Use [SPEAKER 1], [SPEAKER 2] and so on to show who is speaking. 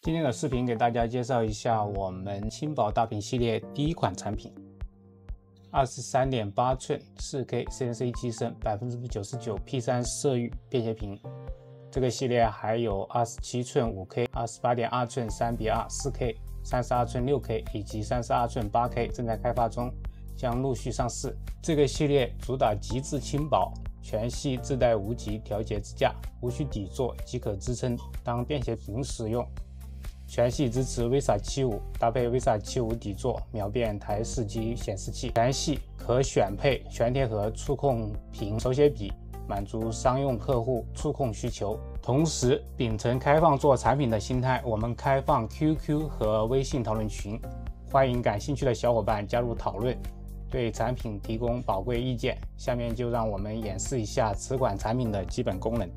[SPEAKER 1] 今天的视频给大家介绍一下我们轻薄大屏系列第一款产品 23.8 寸 4K CNC 机身 99% P3 色域便携屏。这个系列还有27寸 5K、28.2寸 3:2 4K、32寸 6K 以及32寸 8K 正在开发中，将陆续上市。这个系列主打极致轻薄，全系自带无极调节支架，无需底座即可支撑当便携屏使用。全系支持 VISA 75，搭配 VISA 75底座，秒变台式机显示器。全系可选配全贴合触控屏手写笔，满足商用客户触控需求。同时秉承开放做产品的心态，我们开放 QQ 和微信讨论群，欢迎感兴趣的小伙伴加入讨论，对产品提供宝贵意见。下面就让我们演示一下此款产品的基本功能。